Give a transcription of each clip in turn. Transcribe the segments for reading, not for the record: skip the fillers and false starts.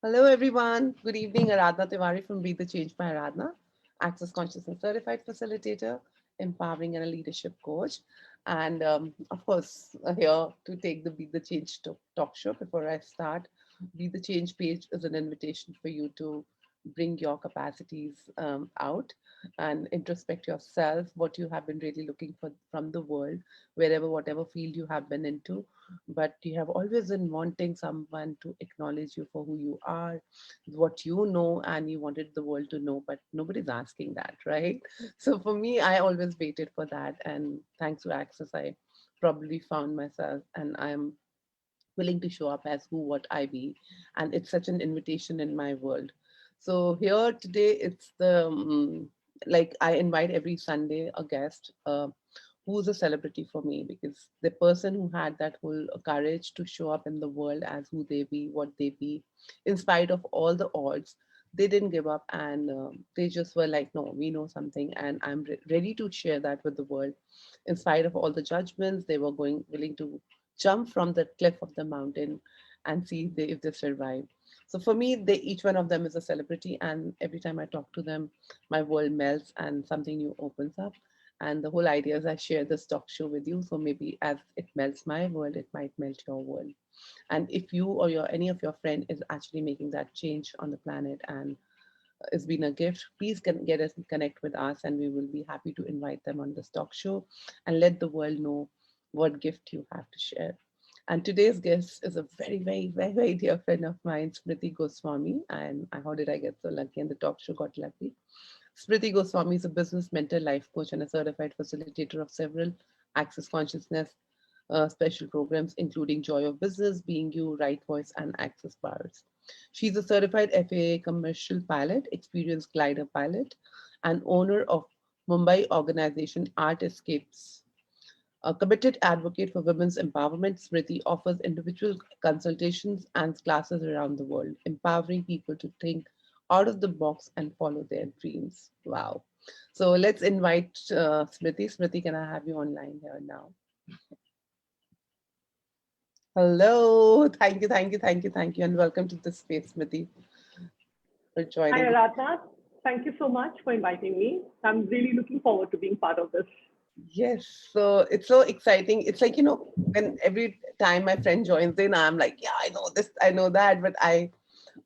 Hello, everyone. Good evening. Aradhana Tiwari from Be the Change by Aradhana, Access Consciousness Certified Facilitator, Empowering and a Leadership Coach. And of course, here to take the Be the Change talk show. Before I start, Be the Change page is an invitation for you to bring your capacities out and introspect yourself, what you have been really looking for from the world, whatever field you have been into, but you have always been wanting someone to acknowledge you for who you are, what you know, and you wanted the world to know, but nobody's asking that, right? So for me, I always waited for that. And thanks to Access, I probably found myself, and I'm willing to show up as who, what I be. And it's such an invitation in my world. So here today, it's the like I invite every Sunday a guest who's a celebrity for me, because the person who had that whole courage to show up in the world as who they be, what they be, in spite of all the odds, they didn't give up, and they just were like, no, we know something, and I'm ready to share that with the world. In spite of all the judgments, they were going willing to jump from the cliff of the mountain and see if they survive. So for me, each one of them is a celebrity, and every time I talk to them, my world melts and something new opens up. And the whole idea is I share this talk show with you. So maybe as it melts my world, it might melt your world. And if you or any of your friend is actually making that change on the planet, and it's been a gift, please get us connect with us, and we will be happy to invite them on this talk show and let the world know what gift you have to share. And today's guest is a very, very, very, very dear friend of mine, Smriti Goswami. And how did I get so lucky? And the talk show got lucky. Smriti Goswami is a business mentor, life coach, and a certified facilitator of several Access Consciousness special programs, including Joy of Business, Being You, Right Voice, and Access Powers. She's a certified FAA commercial pilot, experienced glider pilot, and owner of Mumbai organization Art Escapes. A committed advocate for women's empowerment, Smriti offers individual consultations and classes around the world, empowering people to think out of the box and follow their dreams. Wow. So let's invite Smriti. Smriti, can I have you online here now? Hello. Thank you, thank you, thank you, thank you. And welcome to this space, Smriti, for Hi, joining. Aradhana. Thank you so much for inviting me. I'm really looking forward to being part of this. Yes, so it's so exciting. It's like, when every time my friend joins in, I'm like, yeah, I know this, I know that. But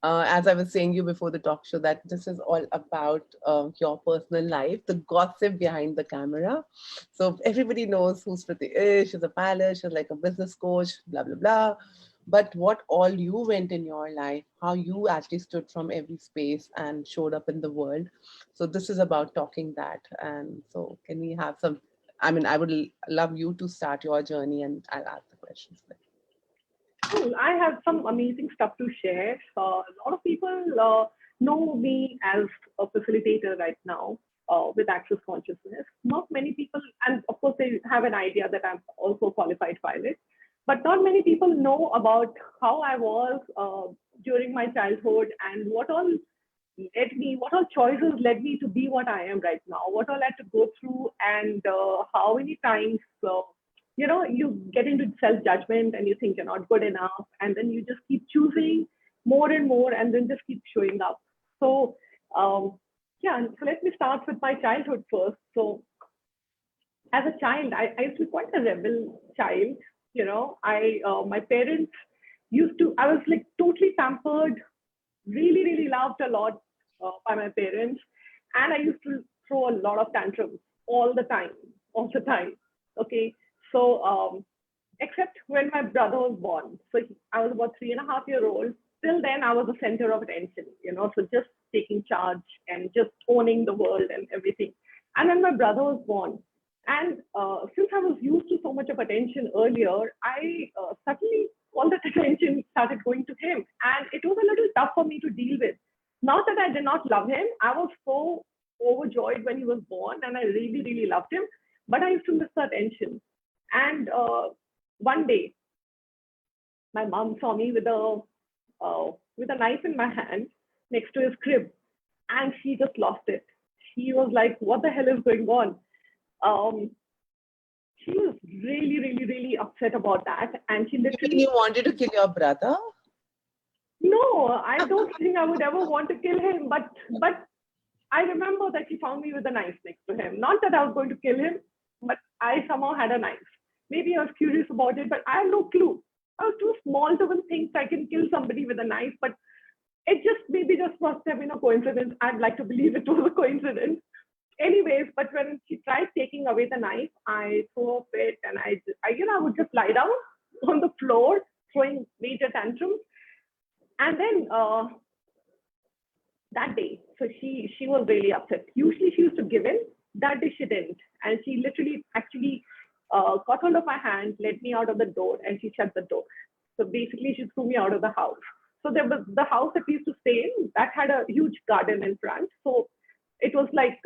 as I was saying you before the talk show, that this is all about your personal life, the gossip behind the camera. So everybody knows who Smriti is. She's a pilot, she's like a business coach, blah, blah, blah. But what all you went in your life, how you actually stood from every space and showed up in the world. So this is about talking that. And so can we have some, I mean, I would love you to start your journey, and I'll ask the questions. Cool. I have some amazing stuff to share. A lot of people know me as a facilitator right now with Access Consciousness. Not many people, and of course, they have an idea that I'm also a qualified pilot, but not many people know about how I was during my childhood and what all choices led me to be what I am right now, what all I had to go through, and how many times, you get into self judgment and you think you're not good enough, and then you just keep choosing more and more, and then just keep showing up. So, so let me start with my childhood first. So, as a child, I used to be quite a rebel child. My parents I was like totally pampered, really, really loved a lot by my parents. And I used to throw a lot of tantrums all the time, all the time. Okay. So, except when my brother was born. So I was about 3.5 years old. Till then, I was the center of attention, so just taking charge and just owning the world and everything. And then my brother was born. And since I was used to so much of attention earlier, I suddenly all that attention started going to him. And it was a little tough for me to deal with. Not that I did not love him. I was so overjoyed when he was born, and I really, really loved him. But I used to miss the attention. And one day, my mom saw me with a knife in my hand next to his crib, and she just lost it. She was like, "What the hell is going on?" Um, she was really, really, really upset about that, and she You mean literally you wanted to kill your brother? No, I don't think I would ever want to kill him, but I remember that he found me with a knife next to him. Not that I was going to kill him, but I somehow had a knife. Maybe I was curious about it, but I had no clue. I was too small to even think I can kill somebody with a knife, but it just maybe just must have been a coincidence. I'd like to believe it was a coincidence. Anyways, but when she tried taking away the knife, I threw a fit and I would just lie down on the floor, throwing major tantrums. And then that day, so she was really upset. Usually she used to give in. That day she didn't, and she literally actually got hold of my hand, led me out of the door, and she shut the door. So basically, she threw me out of the house. So there was the house that we used to stay in that had a huge garden in front. So it was like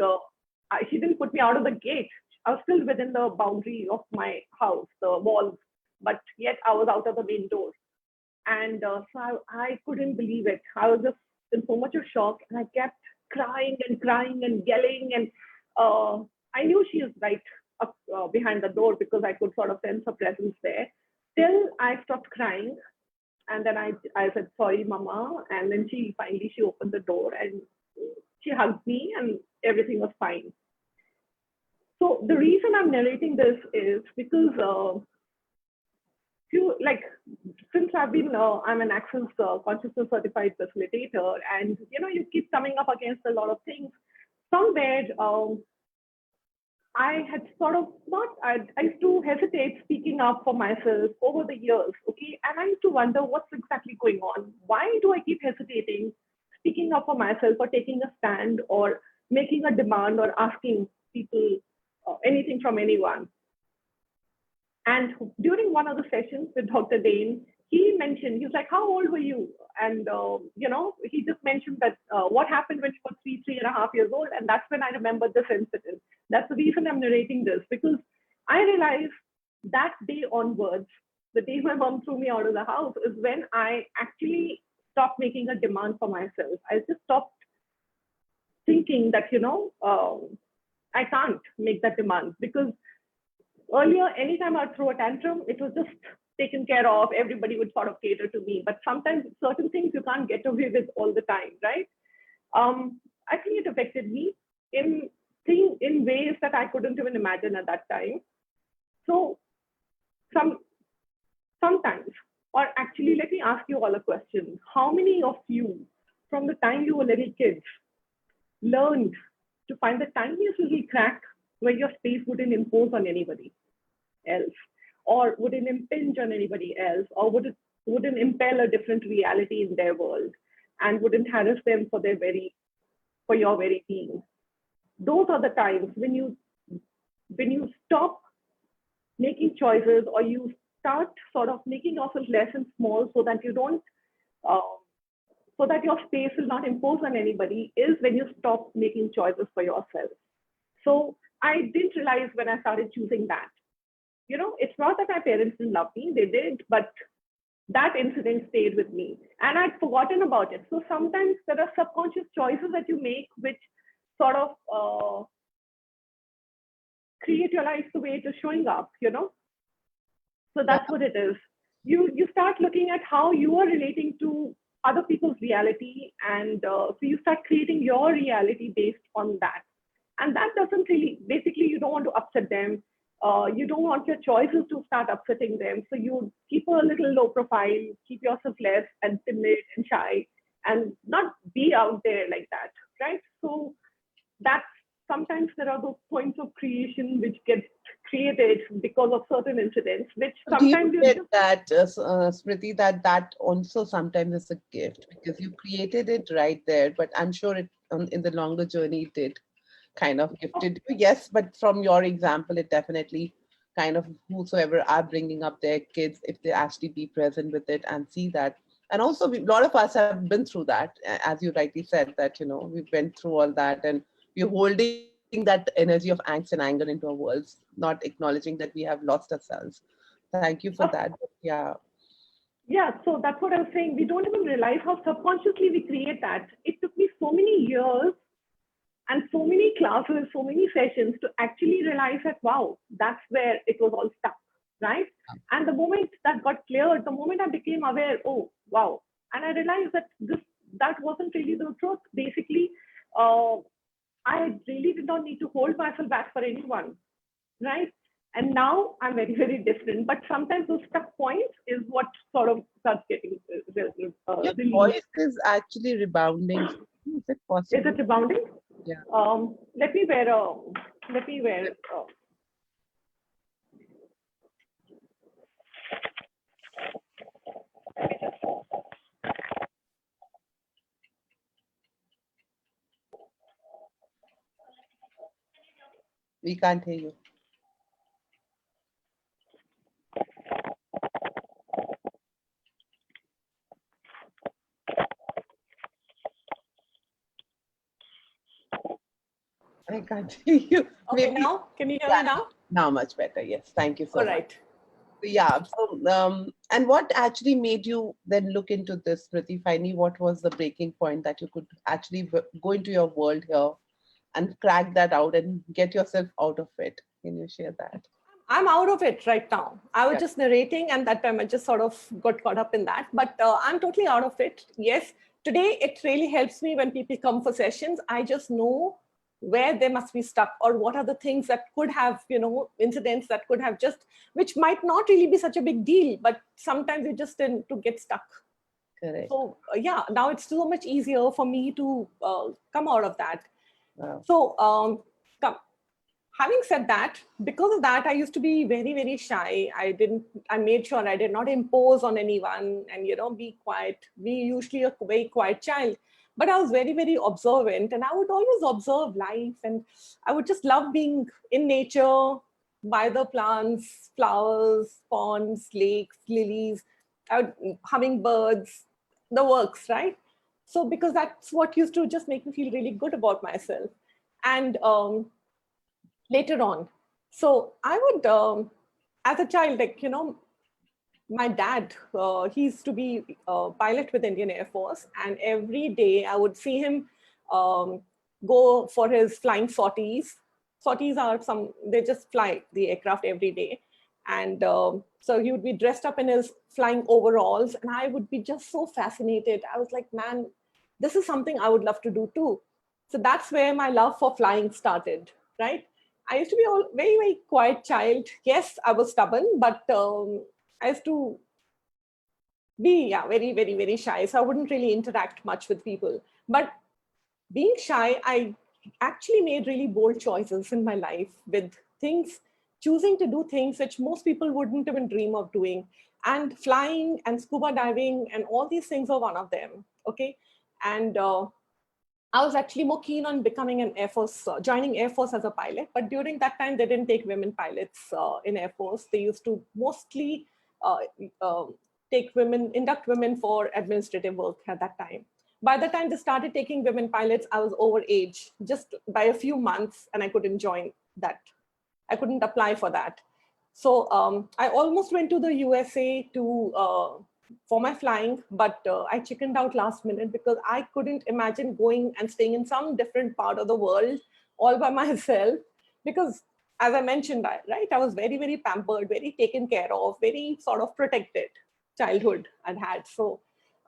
she didn't put me out of the gate. I was still within the boundary of my house, the walls, but yet I was out of the main door. And so I couldn't believe it. I was just in so much of shock, and I kept crying and yelling. And I knew she was right up behind the door because I could sort of sense her presence there. Till I stopped crying, and then I said sorry, Mama. And then she opened the door and she hugged me, and everything was fine. So the reason I'm narrating this is because few like since I'm an access consciousness certified facilitator, and you keep coming up against a lot of things. Somewhere I had sort of not I used to hesitate speaking up for myself over the years, okay, and I used to wonder what's exactly going on. Why do I keep hesitating speaking up for myself, or taking a stand, or making a demand, or asking people anything from anyone? And during one of the sessions with Dr. Dane, he mentioned, he was like, how old were you? And, he just mentioned that what happened when you were 3.5 years old. And that's when I remembered this incident. That's the reason I'm narrating this, because I realized that day onwards, the day my mom threw me out of the house, is when I actually stopped making a demand for myself. I just stopped thinking that, I can't make that demand, because earlier, anytime I'd throw a tantrum, it was just taken care of. Everybody would sort of cater to me. But sometimes certain things you can't get away with all the time, right? I think it affected me in in ways that I couldn't even imagine at that time. So some sometimes, or actually, let me ask you all a question. How many of you, from the time you were little kids, learned to find the tiniest little crack where your space wouldn't impose on anybody else, or wouldn't impinge on anybody else, or wouldn't impel a different reality in their world, and wouldn't harass them for your very being? Those are the times when you stop making choices, or you start sort of making yourself less and small, so that you don't uh, so that your space will not impose on anybody, is when you stop making choices for yourself. So I didn't realize when I started choosing that. It's not that my parents didn't love me, they did, but that incident stayed with me and I'd forgotten about it. So sometimes there are subconscious choices that you make which sort of create your life the way it is showing up. So Yeah. that's what it is. You start looking at how you are relating to other people's reality, and so you start creating your reality based on that. And that doesn't really, basically, you don't want to upset them. You don't want your choices to start upsetting them. So you keep a little low profile, keep yourself less and timid and shy, and not be out there like that, right? So that's sometimes there are those points of creation which get created because of certain incidents, which So do you sometimes you get just that, Smriti, that also sometimes is a gift because you created it right there, but I'm sure it in the longer journey it did kind of gifted you. Yes, but from your example, it definitely kind of whosoever are bringing up their kids, if they actually be present with it and see that. And also, a lot of us have been through that, as you rightly said, that we went through all that, and we're holding that energy of angst and anger into our worlds, not acknowledging that we have lost ourselves. Thank you for that. Yeah. yeah, so that's what I was saying. We don't even realize how subconsciously we create that. It took me so many years and so many classes, so many sessions to actually realize that, wow, that's where it was all stuck, right? And the moment that got cleared, the moment I became aware, oh, wow, And I realized that that wasn't really the truth. Basically, I really did not need to hold myself back for anyone, right? And now I'm very, very different. But sometimes those stuck points is what sort of starts getting Your released. voice is actually rebounding. Is it Is possible? it rebounding? Yeah. Let me wear a. Let me wear. We can't hear you. I can't hear you. Okay, Maybe, now can you hear yeah, me now? now much better. Yes. Thank you All so much. right. Yeah. So, and what actually made you then look into this, Priti? Finally, what was the breaking point that you could actually go into your world here and crack that out and get yourself out of it? Can you share that? I'm out of it right now. I was Yeah. just narrating, and that time I just sort of got caught up in that. But I'm totally out of it. Yes, today it really helps me when people come for sessions. I just know where they must be stuck, or what are the things that could have, incidents that could have just, which might not really be such a big deal, but sometimes you just tend to get stuck. Correct. So yeah, now it's so much easier for me to come out of that. Wow. So come having said that, because of that, I used to be very, very shy. I made sure I did not impose on anyone and, be quiet. Be usually a very quiet child. But I was very, very observant, and I would always observe life. And I would just love being in nature, by the plants, flowers, ponds, lakes, lilies, hummingbirds, the works, right? So, because that's what used to just make me feel really good about myself. And later on. So I would, as a child, my dad, he used to be a pilot with Indian Air Force, and every day I would see him um, go for his flying sorties. Sorties are they just fly the aircraft every day. And so he would be dressed up in his flying overalls, and I would be just so fascinated. I was like, man, this is something I would love to do too. So that's where my love for flying started, right? I used to be a very, very quiet child. Yes, I was stubborn, but I used to be, yeah, very, very, very shy. So I wouldn't really interact much with people. But being shy, I actually made really bold choices in my life with things, choosing to do things which most people wouldn't even dream of doing. And flying and scuba diving and all these things are one of them. Okay. And I was actually more keen on becoming an Air Force, joining Air Force as a pilot. But during that time, they didn't take women pilots in Air Force. They used to mostly uh, uh, induct women for administrative work at that time. By the time they started taking women pilots, I was over age, just by a few months, and I couldn't join that. I couldn't apply for that. So I almost went to the USA for my flying, but I chickened out last minute because I couldn't imagine going and staying in some different part of the world all by myself. Because, as I mentioned, right, I was very, very pampered, very taken care of, very sort of protected childhood I'd had. So,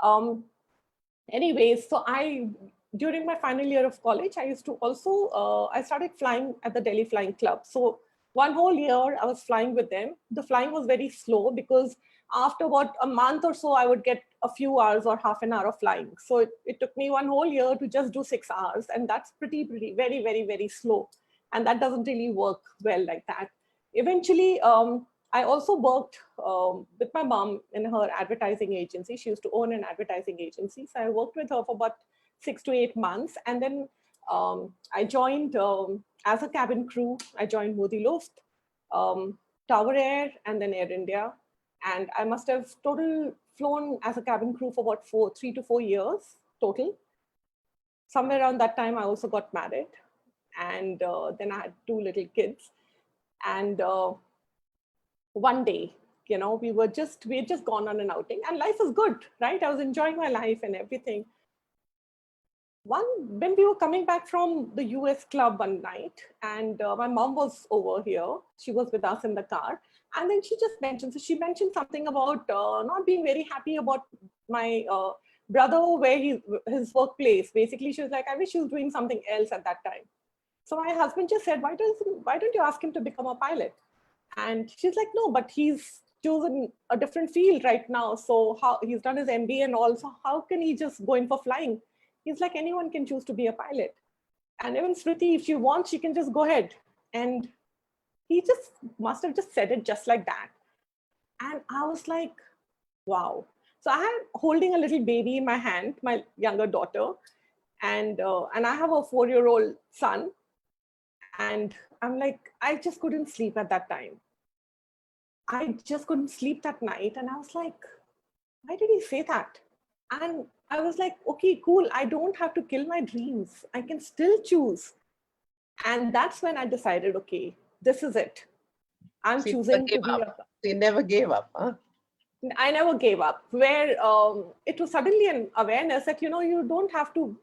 um, anyways, so during my final year of college, I used to also I started flying at the Delhi Flying Club. So one whole year I was flying with them. The flying was very slow because after about a month or so I would get a few hours or half an hour of flying. So it took me one whole year to just do 6 hours, and that's pretty very, very, very slow, and that doesn't really work well like that. Eventually I also worked with my mom in her advertising agency. She used to own an advertising agency. So I worked with her for about 6 to 8 months. And then I joined as a cabin crew. I joined Modi Luft, Tower Air, and then Air India. And I must have total flown as a cabin crew for about 3 to 4 years total. Somewhere around that time, I also got married. And then I had two little kids. And one day, we had just gone on an outing, and life was good, right? I was enjoying my life and everything. When we were coming back from the US club one night, and my mom was over here, she was with us in the car, and then she mentioned something about not being very happy about my brother where his workplace. Basically, she was like, I wish he was doing something else at that time. So my husband just said, why don't you ask him to become a pilot? And she's like, no, but he's chosen a different field right now. So how he's done his MBA and all. So how can he just go in for flying? He's like, anyone can choose to be a pilot. And even Smriti, if she wants, she can just go ahead. And he just must have just said it just like that. And I was like, wow. So I had holding a little baby in my hand, my younger daughter, and I have a 4-year-old son. And I'm like, I just couldn't sleep at that time. I just couldn't sleep that night. And I was like, why did he say that? And I was like, okay, cool. I don't have to kill my dreams. I can still choose. And that's when I decided, okay, this is it. I'm So you never choosing gave to be up. a. So you never gave up, huh? I never gave up. Where it was suddenly an awareness that, you don't have to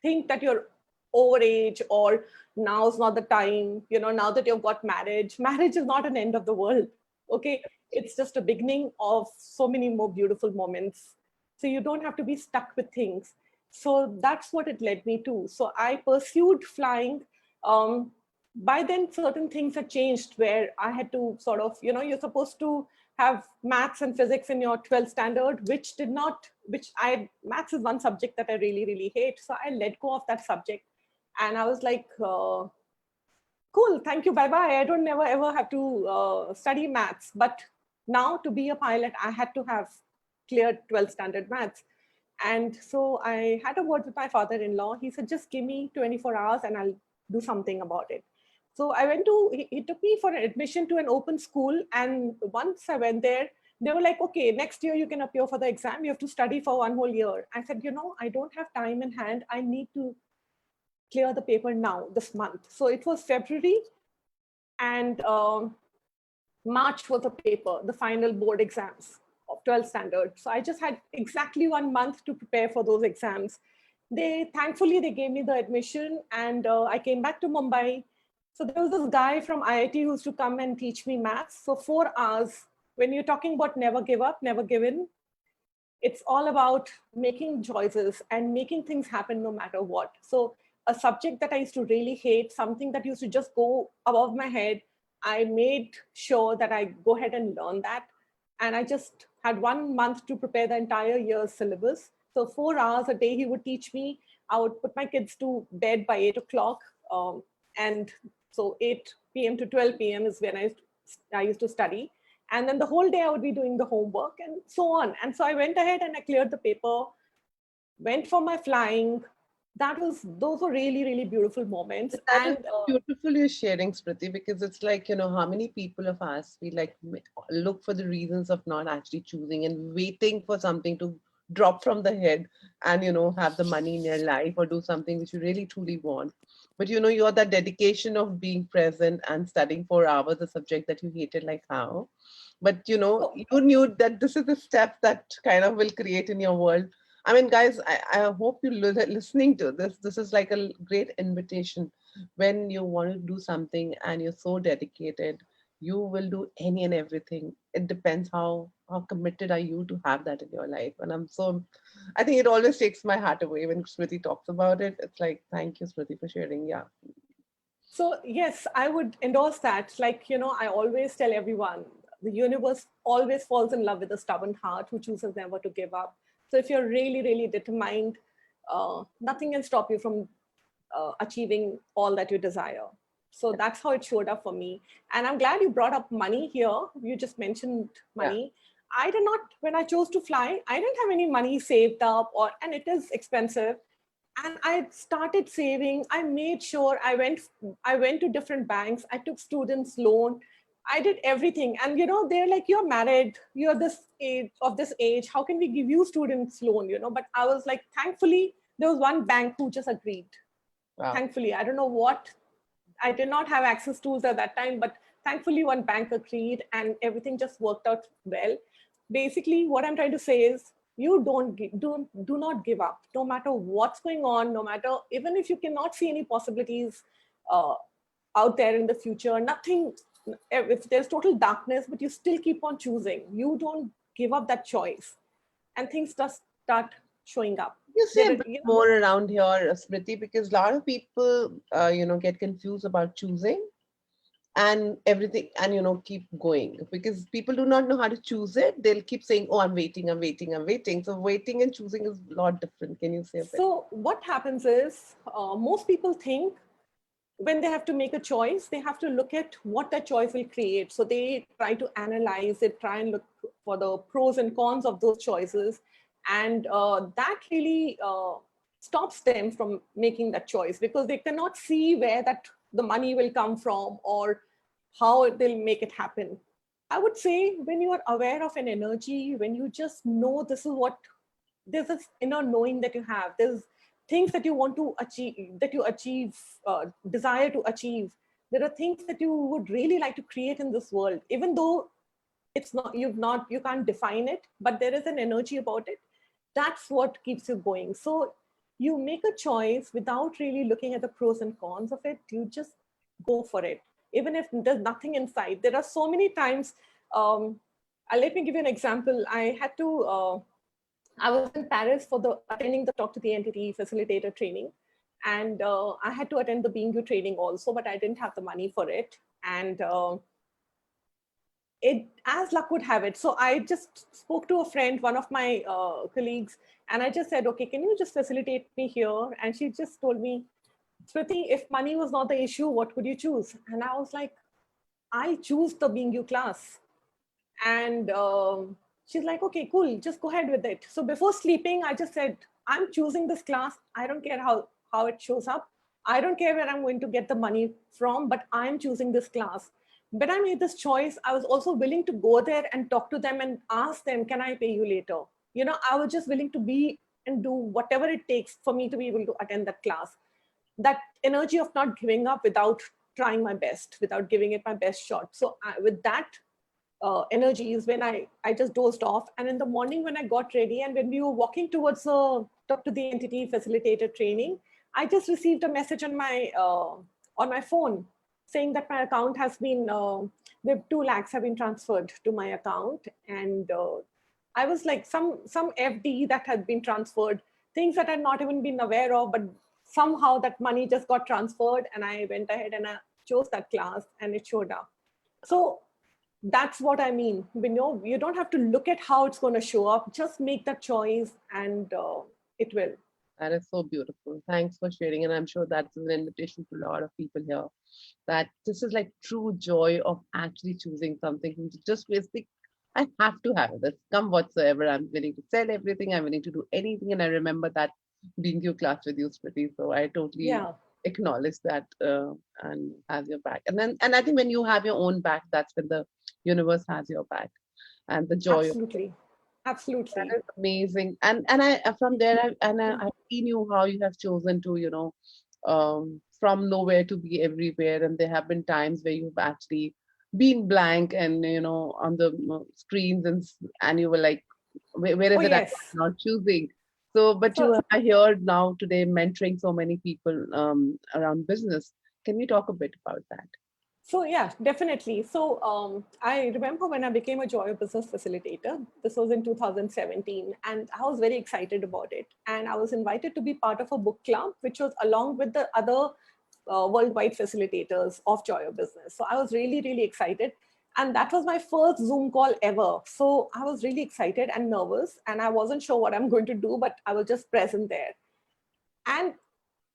think that you're overage or now's not the time, now that you've got marriage. Marriage is not an end of the world. Okay. It's just a beginning of so many more beautiful moments. So you don't have to be stuck with things. So that's what it led me to. So I pursued flying. Um, by then, certain things had changed where I had to sort of, you're supposed to have maths and physics in your 12th standard, which did not, maths is one subject that I really, really hate. So I let go of that subject. And I was like, cool, thank you, bye bye. I don't never ever have to study maths. But now to be a pilot, I had to have cleared 12th standard maths. And so I had a word with my father in law. He said, just give me 24 hours and I'll do something about it. So I went to, he took me for an admission to an open school. And once I went there, they were like, okay, next year you can appear for the exam. You have to study for 1 whole year. I said, I don't have time in hand. I need to clear the paper now, this month. So it was February, and March was the paper, the final board exams of 12th standard. So I just had exactly 1 month to prepare for those exams. Thankfully, they gave me the admission, and I came back to Mumbai. So there was this guy from IIT who used to come and teach me maths. So 4 hours, when you're talking about never give up, never give in, it's all about making choices and making things happen no matter what. So a subject that I used to really hate, something that used to just go above my head, I made sure that I go ahead and learn that. And I just had 1 month to prepare the entire year's syllabus. So 4 hours a day he would teach me. I would put my kids to bed by 8 o'clock. And so 8 p.m. to 12 p.m. is when I used to study. And then the whole day I would be doing the homework and so on. And so I went ahead and I cleared the paper, went for my flying. Those were really, really beautiful moments. That is And beautiful you're sharing, Smriti, because it's like, how many people of us, we like look for the reasons of not actually choosing and waiting for something to drop from the head and, have the money in your life or do something which you really truly want. But, you're that dedication of being present and studying 4 hours, a subject that you hated like how. But, so, you knew that this is the step that kind of will create in your world. I mean, guys, I hope you're listening to this. This is like a great invitation. When you want to do something and you're so dedicated, you will do any and everything. It depends how committed are you to have that in your life. And I think it always takes my heart away when Smriti talks about it. It's like, thank you, Smriti, for sharing. Yeah. so yes, I would endorse that. Like, I always tell everyone, the universe always falls in love with a stubborn heart who chooses never to give up. So if you're really, really determined, nothing can stop you from achieving all that you desire. So that's how it showed up for me. And I'm glad you brought up money here. You just mentioned Yeah. money. I did not, when I chose to fly, I didn't have any money saved up, and it is expensive. And I started saving. I made sure I went to different banks. I took students loan. I did everything. And they're like, you're married, you're this age, how can we give you students loan? But I was like, thankfully, there was one bank who just agreed. Wow. Thankfully, I don't know what, I did not have access tools at that time, but thankfully one bank agreed and everything just worked out well. Basically, what I'm trying to say is, you do not give up, no matter what's going on, no matter, even if you cannot see any possibilities uh, out there in the future, nothing, if there's total darkness, but you still keep on choosing. You don't give up that choice, and things just start showing up. You say a There, bit more around here, Smriti, because a lot of people, get confused about choosing and everything, and keep going because people do not know how to choose it. They'll keep saying, "Oh, I'm waiting, I'm waiting, I'm waiting." So waiting and choosing is a lot different. Can you say a bit? so what happens is most people think when they have to make a choice, they have to look at what that choice will create. So they try to analyze it, try and look for the pros and cons of those choices. And that really stops them from making that choice because they cannot see where that the money will come from or how they'll make it happen. I would say when you are aware of an energy, when you just know this is what, there's this inner knowing that you have, there's things that you want to achieve, that you achieve, desire to achieve, there are things that you would really like to create in this world, even though it's not, you can't define it, but there is an energy about it. That's what keeps you going. So you make a choice without really looking at the pros and cons of it. You just go for it, even if there's nothing inside. There are so many times, let me give you an example. I was in Paris for the attending the Talk to the Entity facilitator training, and I had to attend the Being You training also, but I didn't have the money for it. And it, as luck would have it, so I just spoke to a friend, one of my colleagues, and I just said, "Okay, can you just facilitate me here?" And she just told me, "Smriti, if money was not the issue, what would you choose?" And I was like, "I choose the Being You class." And she's like, "Okay, cool, just go ahead with it." So before sleeping, I just said, "I'm choosing this class. I don't care how it shows up. I don't care where I'm going to get the money from, but I'm choosing this class." When I made this choice, I was also willing to go there and talk to them and ask them, "Can I pay you later?" I was just willing to be and do whatever it takes for me to be able to attend that class. That energy of not giving up without trying my best, without giving it my best shot. So with that energy is when I just dozed off. And in the morning when I got ready and when we were walking towards the Talk to the Entity facilitator training, I just received a message on my phone saying that my account has been, the 2 lakhs have been transferred to my account. And I was like, some FD that had been transferred, things that I'd not even been aware of, but somehow that money just got transferred. And I went ahead and I chose that class and it showed up. So that's what I mean. You don't have to look at how it's going to show up. Just make that choice, and it will. That is so beautiful. Thanks for sharing. And I'm sure that's an invitation to a lot of people here that this is like true joy of actually choosing something. Just basic, I have to have it. That's come whatsoever. I'm willing to sell everything. I'm willing to do anything. And I remember that being your class with you, Smriti. So I totally Yeah, acknowledge that and have your back. And I think when you have your own back, that's when the universe has your back and the joy of it. absolutely, That absolutely. is amazing. And I from there I've seen you how you have chosen to, from nowhere to be everywhere. And there have been times where you've actually been blank and on the screens and you were like, where Oh is it? I'm yes. not choosing. So, but So you are here now today mentoring so many people around business. Can we talk a bit about that? So yeah, definitely. So I remember when I became a Joy of Business facilitator. This was in 2017, and I was very excited about it. And I was invited to be part of a book club, which was along with the other worldwide facilitators of Joy of Business. So I was really, really excited. And that was my first Zoom call ever. So I was really excited and nervous, and I wasn't sure what I'm going to do, but I was just present there. And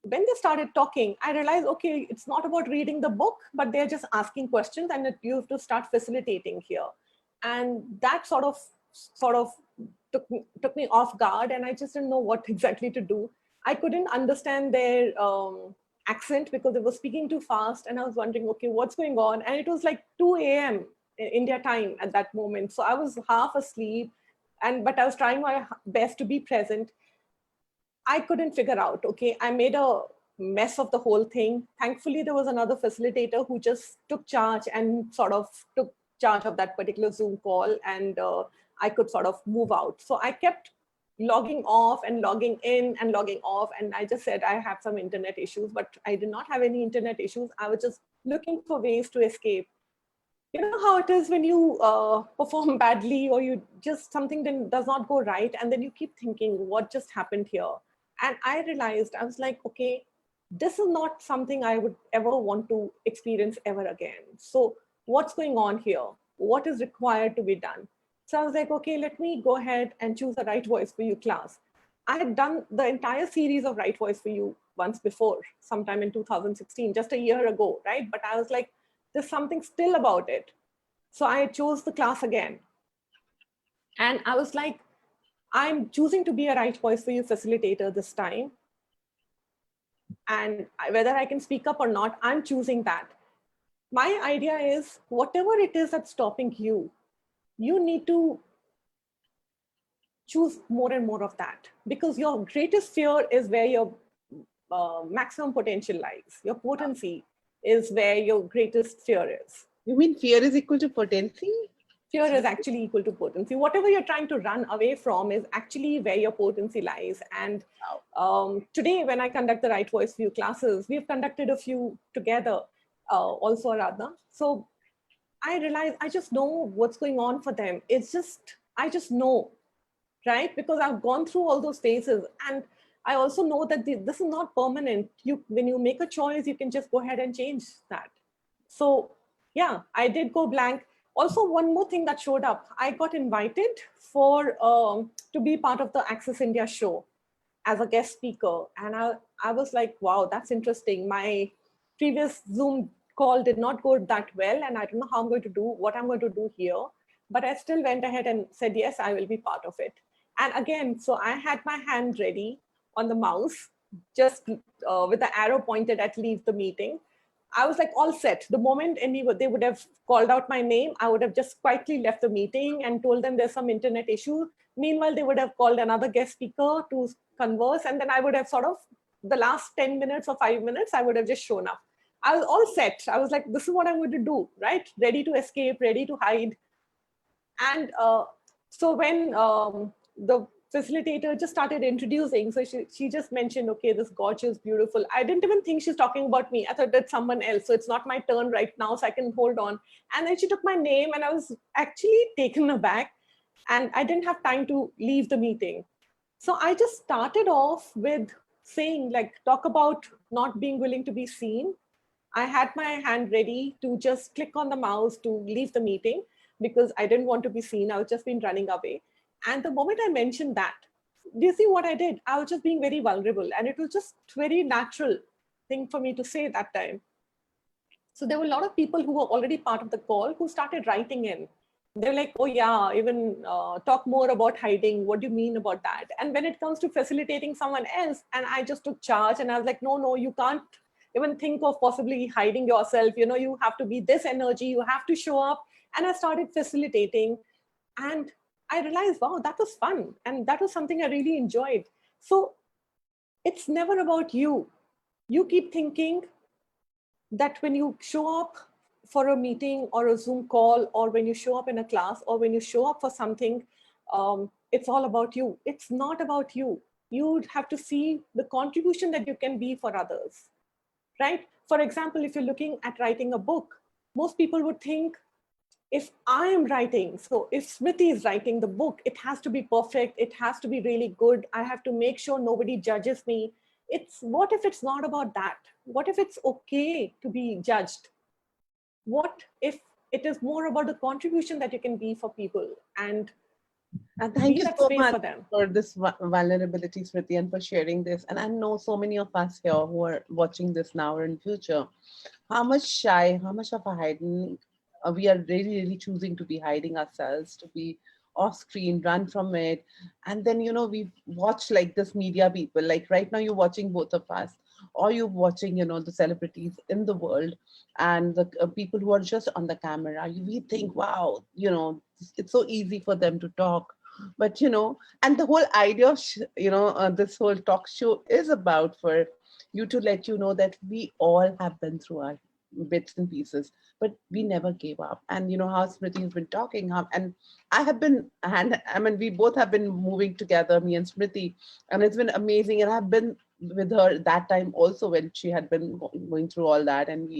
when they started talking, I realized, okay, it's not about reading the book, but they're just asking questions, and you have to start facilitating here. And that sort of took me off guard, and I just didn't know what exactly to do. I couldn't understand their accent because they were speaking too fast, and I was wondering, okay, what's going on? And it was like 2 a.m. India time at that moment, so I was half asleep, and but I was trying my best to be present. I couldn't figure out. Okay, I made a mess of the whole thing. Thankfully, there was another facilitator who just took charge and sort of took charge of that particular Zoom call, and I could sort of move out. So I kept logging off and logging in and logging off, and I just said I have some internet issues, but I did not have any internet issues. I was just looking for ways to escape. You know how it is when you perform badly, or you just something then does not go right, and then you keep thinking what just happened here. And I realized, I was like, okay, this is not something I would ever want to experience ever again. So what's going on here? What is required to be done? So I was like, okay, let me go ahead and choose a Right Voice for You class. I had done the entire series of Right Voice for You once before, sometime in 2016, just a year ago, right? But I was like, there's something still about it. So I chose the class again. And I was like, I'm choosing to be a Right Voice for You facilitator this time. And whether I can speak up or not, I'm choosing that. My idea is whatever it is that's stopping you, you need to choose more and more of that, because your greatest fear is where your maximum potential lies. Your potency is where your greatest fear is. You mean fear is equal to potency? Fear is actually equal to potency. Whatever you're trying to run away from is actually where your potency lies. And today, when I conduct the Right Voice View classes, we've conducted a few together, also Aradhana. So I realize I just know what's going on for them. It's just, I just know, right? Because I've gone through all those phases. And I also know that this is not permanent. When you make a choice, you can just go ahead and change that. So yeah, I did go blank. Also, one more thing that showed up, I got invited for to be part of the Access India show as a guest speaker. And I was like, wow, that's interesting. My previous Zoom call did not go that well, and I don't know how I'm going to do what I'm going to do here. But I still went ahead and said, yes, I will be part of it. And again, so I had my hand ready on the mouse, just with the arrow pointed at leave the meeting. I was like all set. The moment they would have called out my name, I would have just quietly left the meeting and told them there's some internet issue. Meanwhile, they would have called another guest speaker to converse. And then I would have sort of, the last 10 minutes or 5 minutes, I would have just shown up. I was all set. I was like, this is what I'm going to do, right? Ready to escape, ready to hide. And so when the facilitator just started introducing, so she just mentioned, okay, this gorgeous, beautiful. I didn't even think she's talking about me. I thought that's someone else. So it's not my turn right now, so I can hold on. And then she took my name, and I was actually taken aback. And I didn't have time to leave the meeting. So I just started off with saying, like, talk about not being willing to be seen. I had my hand ready to just click on the mouse to leave the meeting because I didn't want to be seen. I was just been running away. And the moment I mentioned that, do you see what I did? I was just being very vulnerable, and it was just very natural thing for me to say that time. So there were a lot of people who were already part of the call who started writing in. They're like, oh yeah, even talk more about hiding. What do you mean about that? And when it comes to facilitating someone else, and I just took charge, and I was like, no, no, you can't even think of possibly hiding yourself. You know, you have to be this energy, you have to show up. And I started facilitating, and I realized, wow, that was fun. And that was something I really enjoyed. So it's never about you. You keep thinking that when you show up for a meeting or a Zoom call, or when you show up in a class, or when you show up for something, it's all about you. It's not about you. You have to see the contribution that you can be for others, right? For example, if you're looking at writing a book, most people would think, if I am writing, so if Smriti is writing the book, it has to be perfect. It has to be really good. I have to make sure nobody judges me. What if it's not about that? What if it's okay to be judged? What if it is more about the contribution that you can be for people and And thank be you that so space much for them? for this vulnerability, Smriti, and for sharing this. And I know so many of us here who are watching this now or in future, how much shy, how much of a hiding we are really, really choosing to be hiding ourselves, to be off screen, run from it. And then, we watch like this media people, like right now you're watching both of us, or you're watching, the celebrities in the world and the people who are just on the camera. We think, wow, it's so easy for them to talk. But, and the whole idea of, this whole talk show is about for you to let you know that we all have been through our bits and pieces, but we never gave up. And how Smriti has been talking, and I have been, and I mean, we both have been moving together, me and Smriti, and it's been amazing. And I've been with her that time also when she had been going through all that, and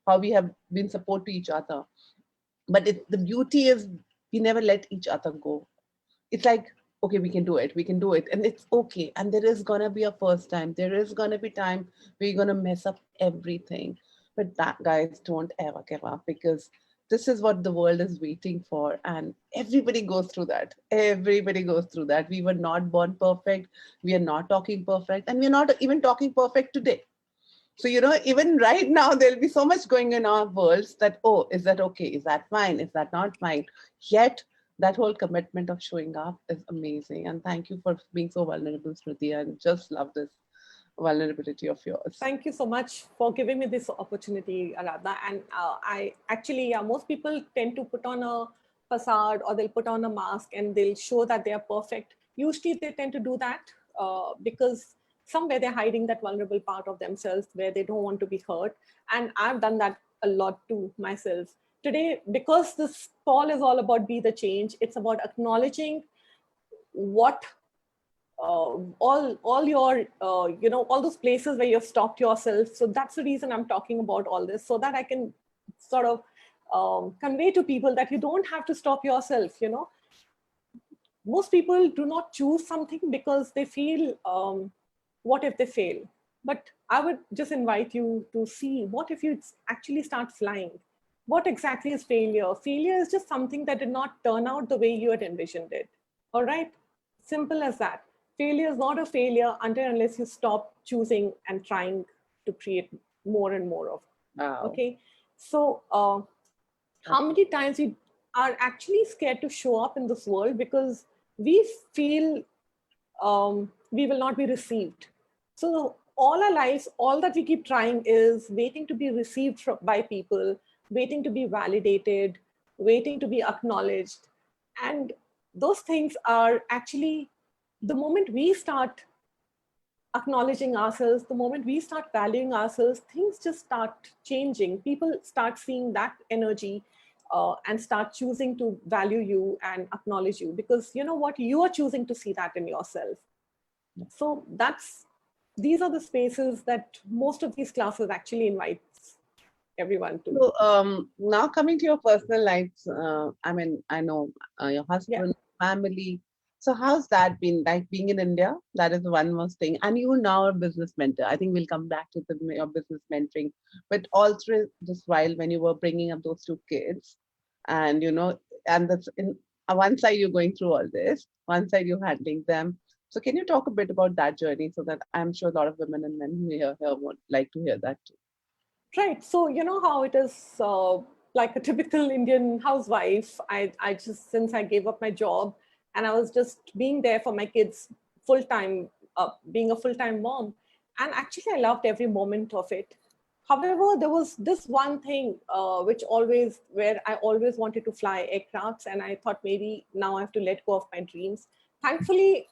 how we have been support to each other. But the beauty is we never let each other go. It's like, okay, we can do it, we can do it, and it's okay. And there is gonna be a first time, there is gonna be time where you're gonna mess up everything. But that, guys, don't ever give up, because this is what the world is waiting for. And everybody goes through that, everybody goes through that. We were not born perfect, we are not talking perfect, and we're not even talking perfect today. So, even right now, there'll be so much going in our worlds that, oh, is that okay? Is that fine? Is that not fine? Yet, that whole commitment of showing up is amazing. And thank you for being so vulnerable, Smriti. I just love this vulnerability of yours. Thank you so much for giving me this opportunity, Aradhana. And I actually, most people tend to put on a facade, or they'll put on a mask and they'll show that they are perfect. Usually they tend to do that because somewhere they're hiding that vulnerable part of themselves where they don't want to be hurt. And I've done that a lot too myself. Today, because this call is all about be the change, it's about acknowledging what all your all those places where you've stopped yourself. So that's the reason I'm talking about all this, so that I can sort of convey to people that you don't have to stop yourself. Most people do not choose something because they feel what if they fail. But I would just invite you to see, what if you actually start flying? What exactly is failure? Failure is just something that did not turn out the way you had envisioned it. All right, simple as that. Failure is not a failure until unless you stop choosing and trying to create more and more of. Wow. Okay, so how many times we are actually scared to show up in this world because we feel we will not be received. So all our lives, all that we keep trying is waiting to be received by people, waiting to be validated, waiting to be acknowledged. And those things are actually, the moment we start acknowledging ourselves, the moment we start valuing ourselves, things just start changing. People start seeing that energy and start choosing to value you and acknowledge you, because you know what, you are choosing to see that in yourself. So these are the spaces that most of these classes actually invites everyone to. So, now coming to your personal lives, I mean, I know your Yeah. husband, family. So, how's that been like being in India? That is one most thing. And you now a business mentor. I think we'll come back to your business mentoring. But all through this while, when you were bringing up those two kids, and and that's in one side you're going through all this, one side you're handling them. So, can you talk a bit about that journey, so that I'm sure a lot of women and men here would like to hear that too. Right. So you know how it is, like a typical Indian housewife. I just, since I gave up my job and I was just being there for my kids full time, being a full time mom, and actually I loved every moment of it. However, there was this one thing which always, where I always wanted to fly aircrafts, and I thought maybe now I have to let go of my dreams. Thankfully,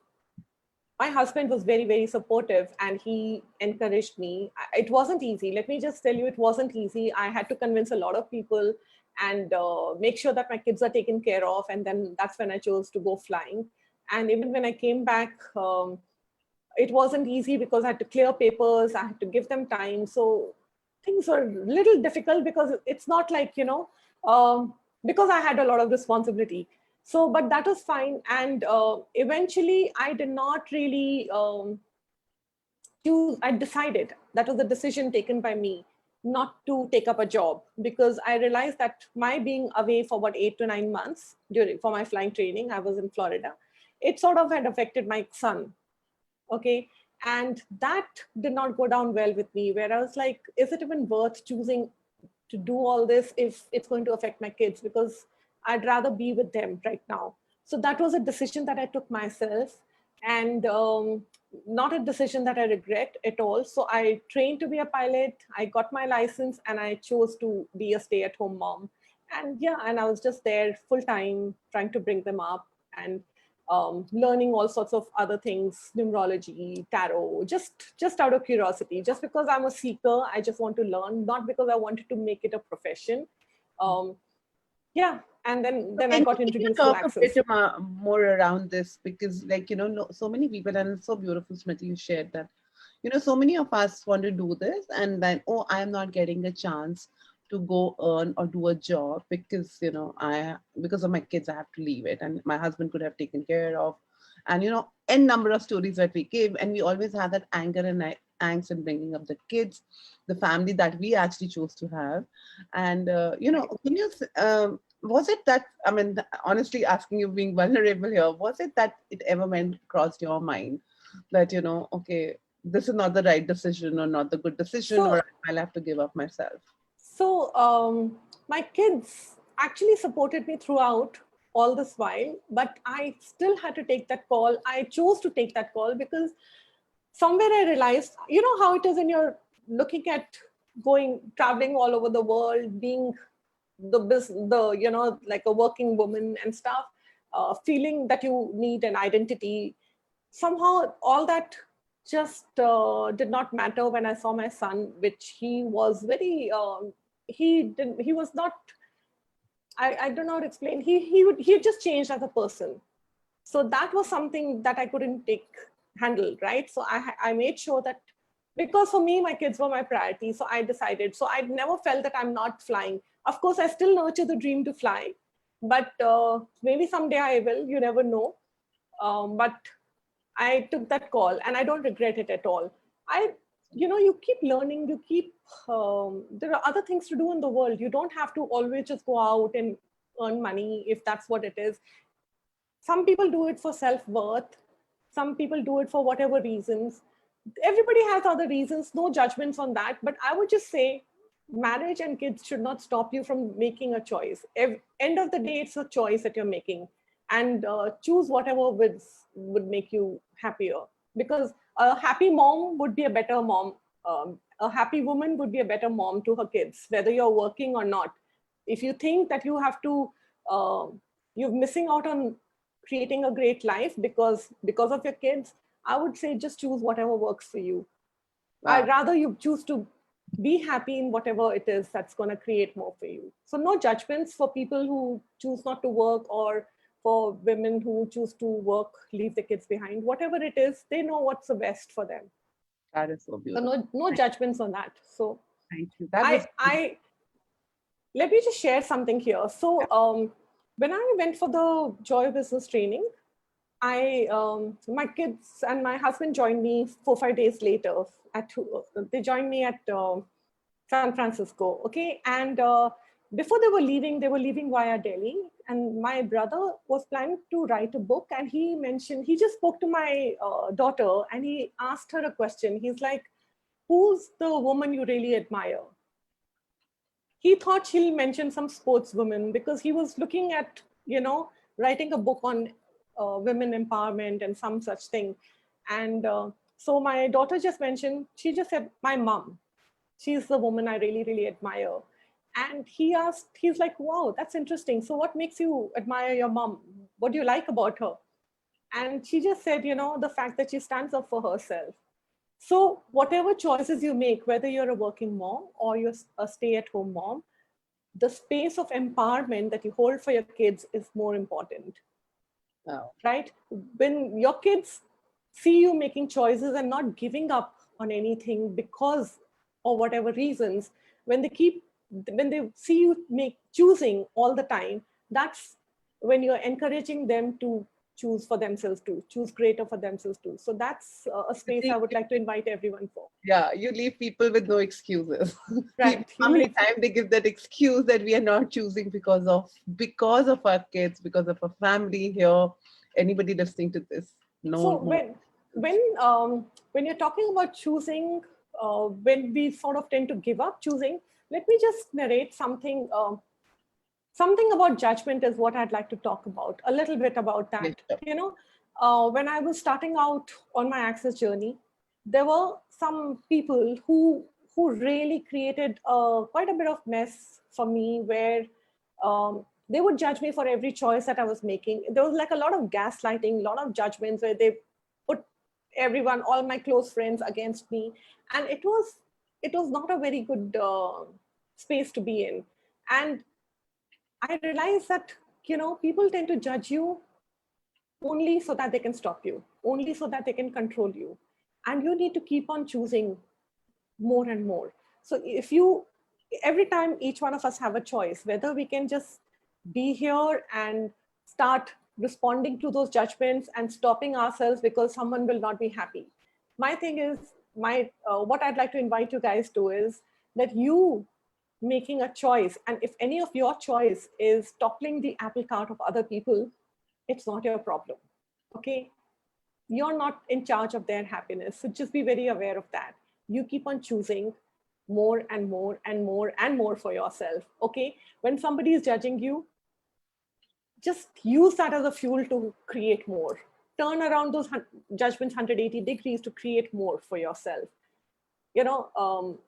my husband was very, very supportive and he encouraged me. It wasn't easy. Let me just tell you, it wasn't easy. I had to convince a lot of people and make sure that my kids are taken care of. And then that's when I chose to go flying. And even when I came back, it wasn't easy because I had to clear papers, I had to give them time. So things were a little difficult because it's not like, because I had a lot of responsibility. So, but that was fine. And eventually, I did not really choose, I decided, that was a decision taken by me not to take up a job, because I realized that my being away for about 8 to 9 months for my flying training, I was in Florida, it sort of had affected my son. Okay. And that did not go down well with me, where I was like, is it even worth choosing to do all this if it's going to affect my kids? Because I'd rather be with them right now. So that was a decision that I took myself, and not a decision that I regret at all. So I trained to be a pilot, I got my license, and I chose to be a stay at home mom. And yeah, and I was just there full time trying to bring them up, and learning all sorts of other things, numerology, tarot, just out of curiosity, just because I'm a seeker. I just want to learn, not because I wanted to make it a profession. Um, yeah, and So then I can got you introduced to talk a bit Access. more around this? Because, like, no, so many people, and it's so beautiful, Smriti, you shared that, so many of us want to do this, and then, oh, I'm not getting a chance to go earn or do a job because because of my kids I have to leave it, and my husband could have taken care of, and n number of stories that we gave, and we always had that anger and angst in bringing up the kids, the family that we actually chose to have. And can you was it that, I mean, honestly asking you, being vulnerable here, was it that it ever went across your mind that okay, this is not the right decision or not the good decision, or So, I'll have to give up myself? my kids actually supported me throughout all this while, but I still had to take that call. I chose to take that call because somewhere I realized, how it is when you're looking at traveling all over the world, being like a working woman and stuff, feeling that you need an identity. Somehow all that just did not matter when I saw my son, which he was very, he was not, I don't know how to explain. He had just changed as a person. So that was something that I couldn't handle, right? So I made sure that, because for me, my kids were my priority. So I decided, so I never felt that I'm not flying. Of course, I still nurture the dream to fly, but maybe someday I will, you never know. But I took that call and I don't regret it at all. You keep learning, there are other things to do in the world. You don't have to always just go out and earn money if that's what it is. Some people do it for self-worth. Some people do it for whatever reasons. Everybody has other reasons, no judgments on that. But I would just say marriage and kids should not stop you from making a choice. End of the day, it's a choice that you're making. And choose whatever would make you happier. Because a happy mom would be a better mom. A happy woman would be a better mom to her kids, whether you're working or not. If you think that you have to, you're missing out on creating a great life because of your kids, I would say just choose whatever works for you. Wow. I'd rather you choose to be happy in whatever it is that's going to create more for you. So no judgments for people who choose not to work, or for women who choose to work, leave the kids behind. Whatever it is, they know what's the best for them. That is so So beautiful. no judgments on that. So Thank you. That was I let me just share something here. So when I went for the Joy Business training, my kids and my husband joined me 4-5 days later. They joined me at San Francisco. Okay, and before they were leaving via Delhi, and my brother was planning to write a book, and he just spoke to my daughter, and he asked her a question. He's like, "Who's the woman you really admire?" He thought he'll mention some sportswoman because he was looking at, writing a book on women empowerment and some such thing. And so my daughter just mentioned, she just said, my mom. She's the woman I really, really admire. And he's like, wow, that's interesting. So what makes you admire your mom? What do you like about her? And she just said, the fact that she stands up for herself. So whatever choices you make, whether you're a working mom or you're a stay-at-home mom, the space of empowerment that you hold for your kids is more important. wow. Right? When your kids see you making choices and not giving up on anything because of whatever reasons, when they see you choosing all the time, that's when you're encouraging them to choose for themselves too, choose greater for themselves too. So that's a space I would like to invite everyone for. Yeah, you leave people with no excuses. Right. How many times they give that excuse that we are not choosing because of our kids, because of a family here. Anybody listening to this, no So more. when you're talking about choosing, when we sort of tend to give up choosing, let me just narrate something. Something about judgment is what I'd like to talk about, a little bit about Yes, that. sure. When I was starting out on my Access journey, there were some people who really created quite a bit of mess for me, where they would judge me for every choice that I was making. There was like a lot of gaslighting, a lot of judgments where they put everyone, all my close friends against me. And it was not a very good space to be in. And I realized that, people tend to judge you only so that they can stop you, only so that they can control you. And you need to keep on choosing more and more. So every time each one of us have a choice, whether we can just be here and start responding to those judgments and stopping ourselves because someone will not be happy. My thing is, what I'd like to invite you guys to is that you making a choice, and if any of your choice is toppling the apple cart of other people, it's not your problem. Okay, you're not in charge of their happiness. So just be very aware of that. You keep on choosing more and more and more and more for yourself. Okay. When somebody is judging you, just use that as a fuel to create more. Turn around those judgments 180 degrees to create more for yourself. You know,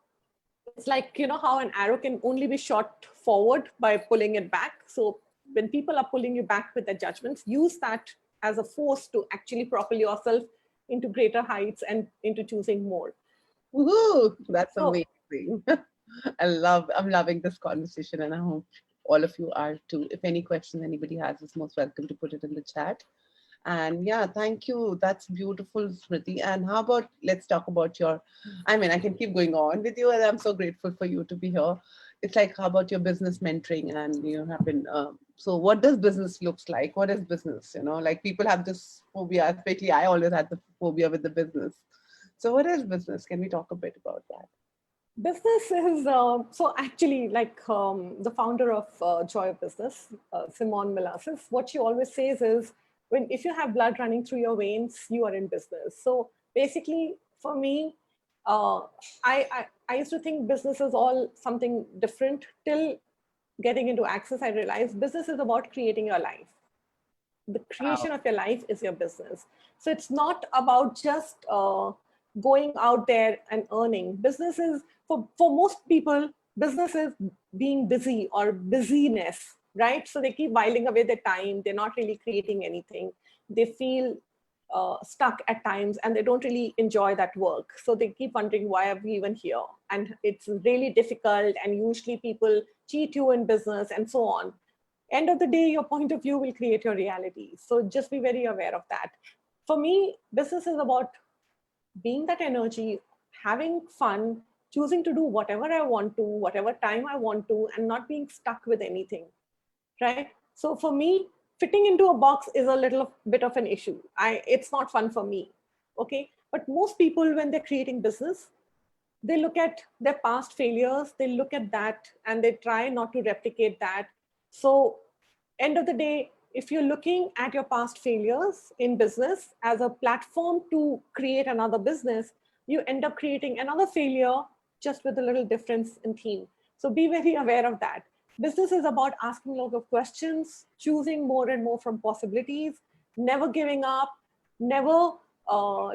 it's like, you know, how an arrow can only be shot forward by pulling it back. So when people are pulling you back with their judgments, use that as a force to actually propel yourself into greater heights and into choosing more. Woohoo! That's So amazing. I'm loving this conversation, and I hope all of you are too. If any questions anybody has, is most welcome to put it in the chat. And yeah, thank you. That's beautiful, Smriti. And how about let's talk about your, I mean, I can keep going on with you, and I'm so grateful for you to be here. It's like, how about your business mentoring? And you have been, so what does business looks like? What is business? Like people have this phobia, especially I always had the phobia with the business. So what is business? Can we talk a bit about that? business is so actually like the founder of Joy of Business, Simone Milasas. What she always says is, when if you have blood running through your veins, you are in business. So basically, for me, uh, I used to think business is all something different till getting into Access. I realized business is about creating your life. The Wow. creation of your life is your business. So it's not about just going out there and earning. Business is, for most people, business is being busy or busyness, right? So they keep whiling away their time. They're not really creating anything. They feel stuck at times and they don't really enjoy that work. So they keep wondering, why are we even here? And it's really difficult. And usually people cheat you in business and so on. End of the day, your point of view will create your reality. So just be very aware of that. For me, business is about being that energy, having fun, choosing to do whatever I want to, whatever time I want to, and not being stuck with anything, right? So for me, fitting into a box is a little bit of an issue. It's not fun for me. Okay. But most people, when they're creating business, they look at their past failures, they look at that and they try not to replicate that. So end of the day, if you're looking at your past failures in business as a platform to create another business, you end up creating another failure just with a little difference in theme. So be very aware of that. Business is about asking a lot of questions, choosing more and more from possibilities, never giving up, never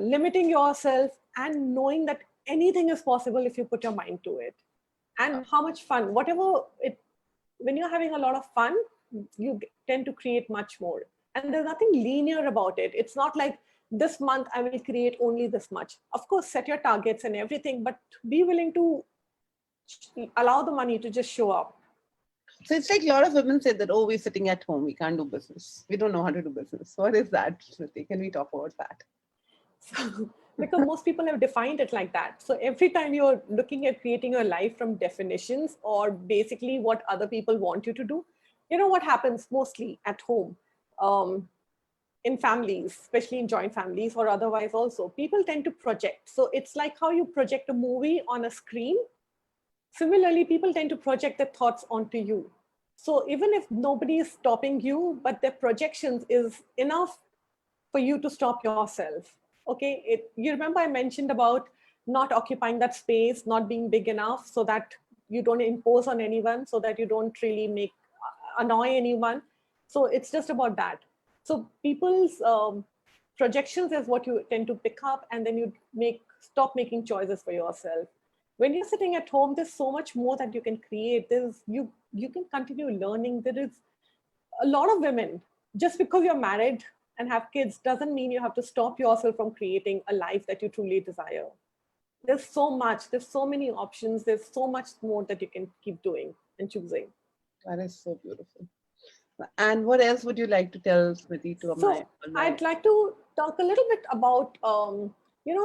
limiting yourself, and knowing that anything is possible if you put your mind to it. And how much fun, whatever it, when you're having a lot of fun, you tend to create much more. And there's nothing linear about it. It's not like this month I will create only this much. Of course, set your targets and everything, but be willing to allow the money to just show up. So it's like a lot of women say that, oh, we're sitting at home, we can't do business. We don't know how to do business. What is that, Smriti? Can we talk about that? So, because most people have defined it like that. So every time you're looking at creating your life from definitions or basically what other people want you to do, you know what happens mostly at home, um, in families, especially in joint families or otherwise also, people tend to project. So it's like how you project a movie on a screen. Similarly, people tend to project their thoughts onto you. So even if nobody is stopping you, but their projections is enough for you to stop yourself. Okay, you remember I mentioned about not occupying that space, not being big enough so that you don't impose on anyone, so that you don't really make annoy anyone. So it's just about that. So people's projections is what you tend to pick up, and then you stop making choices for yourself. When you're sitting at home, there's so much more that you can create. There's you can continue learning. There is a lot of women, just because you're married and have kids doesn't mean you have to stop yourself from creating a life that you truly desire. There's so much, there's so many options, there's so much more that you can keep doing and choosing. That is so beautiful. And what else would you like to tell, Smriti, to my, So I'd like to talk a little bit about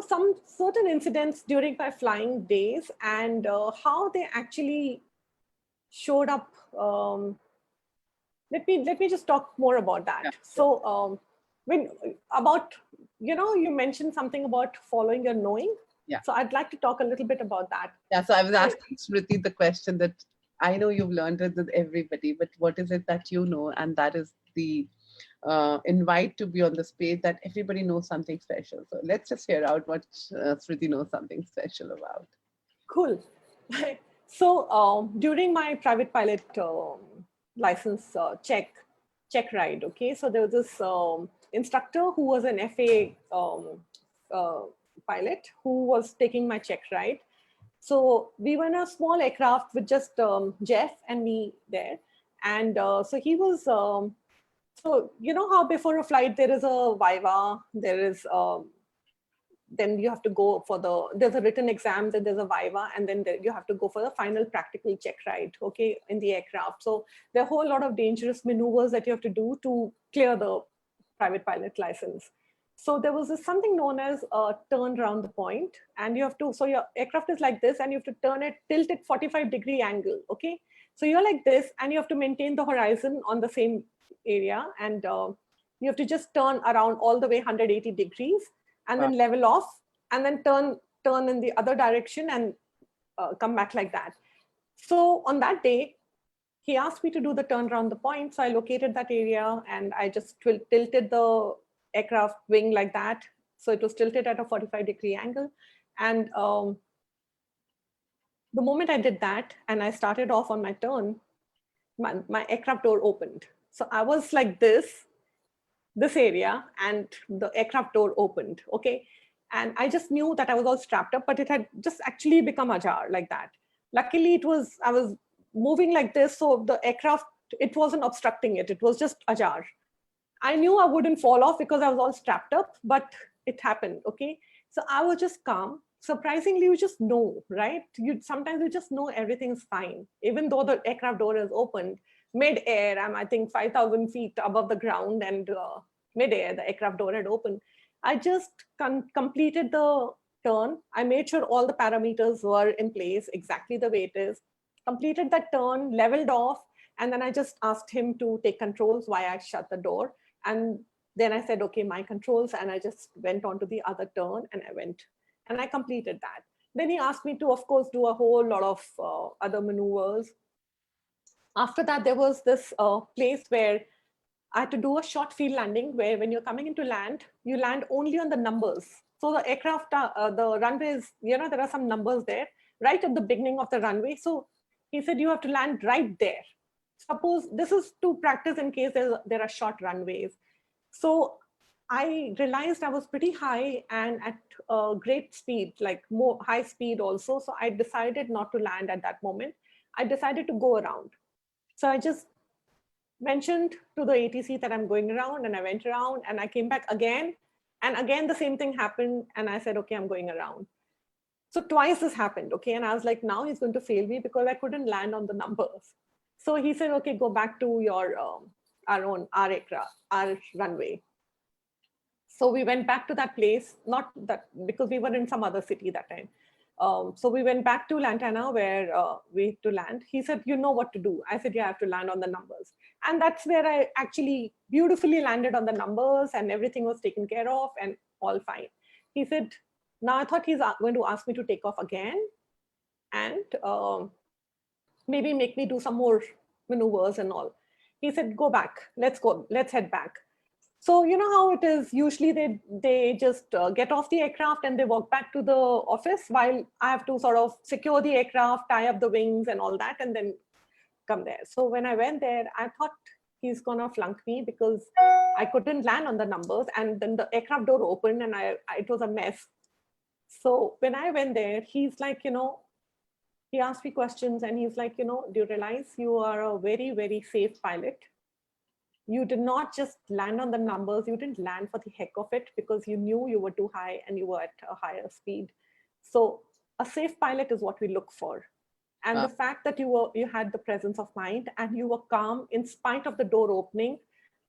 some certain incidents during my flying days and how they actually showed up. Let me just talk more about that. Yeah. So when about, you mentioned something about following your knowing. Yeah. So I'd like to talk a little bit about that. Yeah. So I was asking Smriti the question that I know you've learned it with everybody, but what is it that you know? And that is the invite to be on the stage that everybody knows something special. So let's just hear out what Smriti knows something special about. Cool. So during my private pilot license check ride, okay, so there was this instructor who was an FA uh, pilot who was taking my check ride. So we were in a small aircraft with just Jeff and me there, and so he was. So you know how before a flight there is a viva, there is then you have to go for there's a written exam, then there's a viva, and then you have to go for the final practical check ride, okay, in the aircraft. So there are a whole lot of dangerous maneuvers that you have to do to clear the private pilot license. So there was something known as a turn around the point, and you have to, so your aircraft is like this, and you have to tilt it 45-degree angle, okay? So you're like this, and you have to maintain the horizon on the same area, and you have to just turn around all the way 180 degrees, and Wow. then level off, and then turn in the other direction and come back like that. So on that day, he asked me to do the turn around the point. So I located that area, and I just tilted the aircraft wing like that. So it was tilted at a 45-degree angle. And the moment I did that and I started off on my turn, my aircraft door opened. So I was like this area, and the aircraft door opened, okay? And I just knew that I was all strapped up, but it had just actually become ajar like that. Luckily, I was moving like this, so the aircraft, it wasn't obstructing it. It was just ajar. I knew I wouldn't fall off because I was all strapped up, but it happened, okay? So I was just calm. Surprisingly, you just know, right? Sometimes you just know everything's fine, even though the aircraft door is opened mid-air. I'm, I think, 5,000 feet above the ground, and mid-air, the aircraft door had opened. I just completed the turn. I made sure all the parameters were in place exactly the way it is. Completed that turn, leveled off, and then I just asked him to take controls while I shut the door. And then I said, okay, my controls, and I just went on to the other turn, and I went and I completed that. Then he asked me to, of course, do a whole lot of other maneuvers. After that, there was this place where I had to do a short field landing, where when you're coming into land, you land only on the numbers. So the aircraft, the runways, there are some numbers there right at the beginning of the runway. So he said, you have to land right there. Suppose this is to practice in case there are short runways. So I realized I was pretty high and at a great speed, like more high speed also. So I decided not to land at that moment. I decided to go around. So I just mentioned to the ATC that I'm going around, and I went around, and I came back again. And again, the same thing happened. And I said, okay, I'm going around. So twice this happened, okay? And I was like, now he's going to fail me because I couldn't land on the numbers. So he said, okay, go back to your our aircraft, our runway. So we went back to that place, not that, because we were in some other city that time. So we went back to Lantana where we had to land. He said, you know what to do. I said, yeah, I have to land on the numbers. And that's where I actually beautifully landed on the numbers, and everything was taken care of and all fine. He said, now I thought he's going to ask me to take off again and maybe make me do some more maneuvers and all. He said, go back, let's go, let's head back. So you know how it is, usually they just get off the aircraft and they walk back to the office, while I have to sort of secure the aircraft, tie up the wings and all that, and then come there. So when I went there, I thought he's gonna flunk me because I couldn't land on the numbers, and then the aircraft door opened and it was a mess. So when I went there, he's like, he asked me questions, and he's like, do you realize you are a very, very safe pilot? You did not just land on the numbers. You didn't land for the heck of it because you knew you were too high and you were at a higher speed. So a safe pilot is what we look for. And the fact that you had the presence of mind and you were calm in spite of the door opening,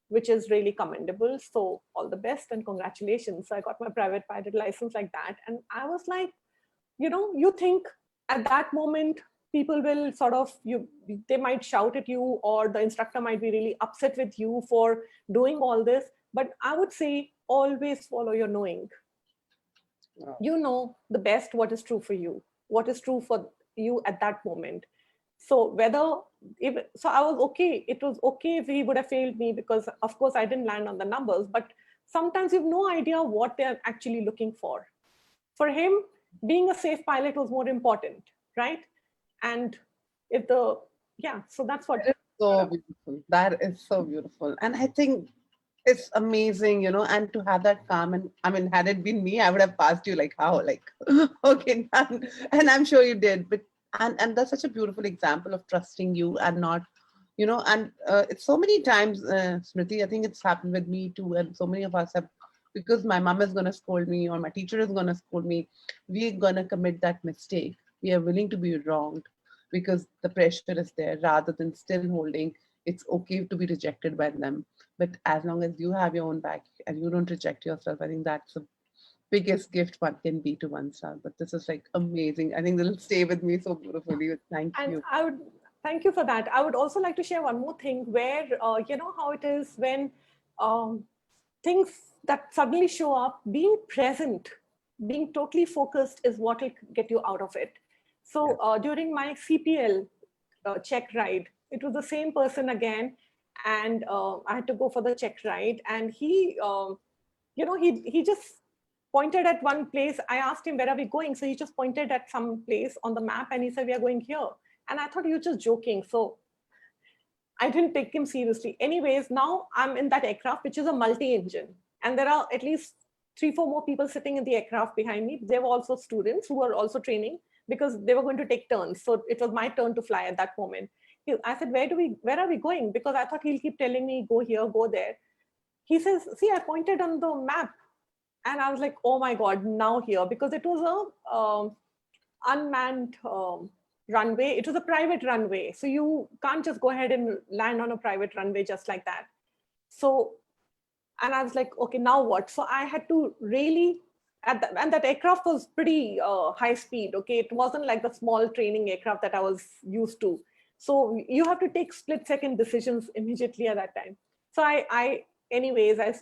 which is really commendable. So all the best and congratulations. So I got my private pilot license like that. And I was like, you think at that moment, people will sort of, they might shout at you, or the instructor might be really upset with you for doing all this. But I would say always follow your knowing. Wow. You know the best what is true for you, what is true for you at that moment. So I was okay. It was okay if he would have failed me, because of course I didn't land on the numbers, but sometimes you have no idea what they're actually looking for. For him, being a safe pilot was more important, right? And if the, yeah, so that's what. That is so beautiful. That is so beautiful. And I think it's amazing, and to have that calm. And I mean, had it been me, I would have passed you like how, like, okay, and I'm sure you did. But and that's such a beautiful example of trusting you and not, and it's so many times, Smriti, I think it's happened with me too, and so many of us have, because my mom is going to scold me or my teacher is going to scold me, we're going to commit that mistake. We are willing to be wronged because the pressure is there, rather than still holding. It's okay to be rejected by them, but as long as you have your own back and you don't reject yourself, I think that's the biggest gift one can be to oneself. But this is like amazing. I think it'll stay with me so beautifully. Thank And you. I would thank you for that. I would also like to share one more thing where, you know how it is when um, things that suddenly show up, being present, being totally focused is what will get you out of it. So during my CPL check ride, it was the same person again. And I had to go for the check ride. And he just pointed at one place. I asked him, where are we going? So he just pointed at some place on the map and he said, we are going here. And I thought, you're just joking. So I didn't take him seriously. Anyways, now I'm in that aircraft, which is a multi-engine. And there are at least 3, 4 more people sitting in the aircraft behind me. They were also students who were also training, because they were going to take turns. So it was my turn to fly at that moment. I said, where are we going? Because I thought he'll keep telling me, go here, go there. He says, see, I pointed on the map. And I was like, oh my God, now here, because it was a unmanned runway. It was a private runway. So you can't just go ahead and land on a private runway just like that. So, and I was like, okay, now what? So I had to really, and that aircraft was pretty high speed. Okay. It wasn't like the small training aircraft that I was used to. So you have to take split-second decisions immediately at that time. So anyways, I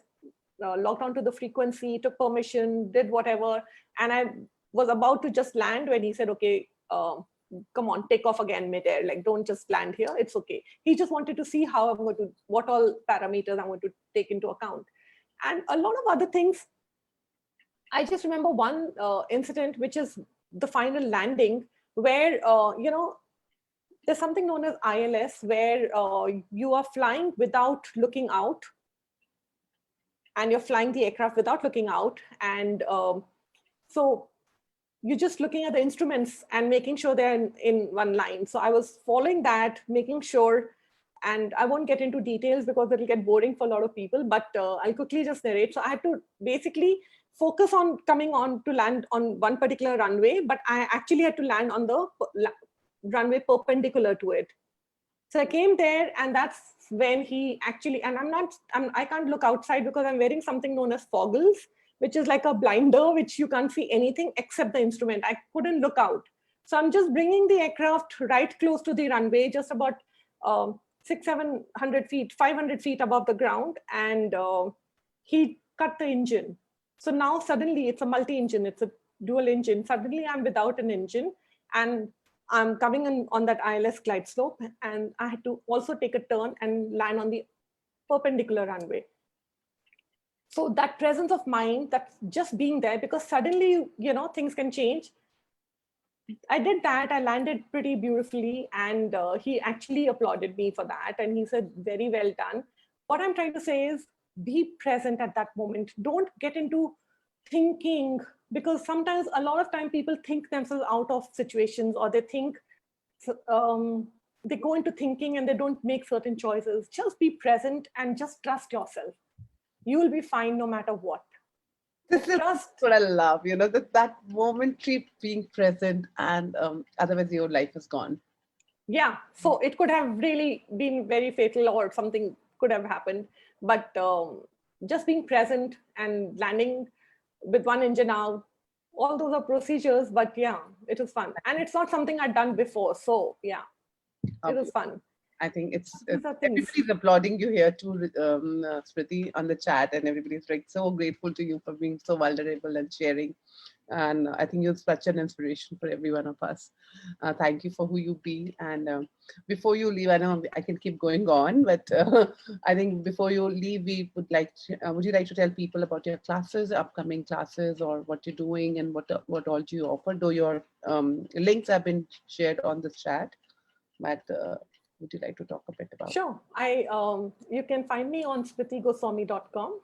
logged onto the frequency, took permission, did whatever. And I was about to just land when he said, okay, come on, take off again midair. Like, don't just land here. It's okay. He just wanted to see how I'm going to, what all parameters I'm going to take into account. And a lot of other things. I just remember one incident, which is the final landing, where, there's something known as ILS, where you are flying without looking out, and you're flying the aircraft without looking out. And so you're just looking at the instruments and making sure they're in one line. So I was following that, making sure, and I won't get into details because it'll get boring for a lot of people, but I'll quickly just narrate. So I had to basically focus on coming on to land on one particular runway, but I actually had to land on the runway perpendicular to it. So I came there, and that's when he actually, and I can't look outside because I'm wearing something known as foggles, which is like a blinder, which you can't see anything except the instrument. I couldn't look out. So I'm just bringing the aircraft right close to the runway, just about 600-700 feet, 500 feet above the ground. And he cut the engine. So now suddenly it's a multi-engine, it's a dual engine. Suddenly I'm without an engine, and I'm coming on that ILS glide slope, and I had to also take a turn and land on the perpendicular runway. So that presence of mind, that's just being there, because suddenly, things can change. I did that. I landed pretty beautifully, and he actually applauded me for that. And he said, very well done. What I'm trying to say is, be present at that moment. Don't get into thinking, because sometimes, a lot of time, people think themselves out of situations, or they think, they go into thinking and they don't make certain choices. Just be present and just trust yourself. You will be fine no matter what. This is Trust. what I love, that momentary being present, and otherwise your life is gone. Yeah, so it could have really been very fatal, or something could have happened. But just being present and landing with one engine out, all those are procedures, but yeah, it was fun. And it's not something I'd done before. So yeah, it was fun. I think it's These are things. everybody's applauding you here too, Smriti, on the chat, and everybody's like so grateful to you for being so vulnerable and sharing. And I think you're such an inspiration for every one of us. Thank you for who you be. And before you leave, I know I can keep going on, but I think before you leave, we would like would you like to tell people about your classes, upcoming classes, or what you're doing, and what all do you offer? Though your links have been shared on the chat, but would you like to talk a bit about? Sure. You can find me on smritigoswami.com.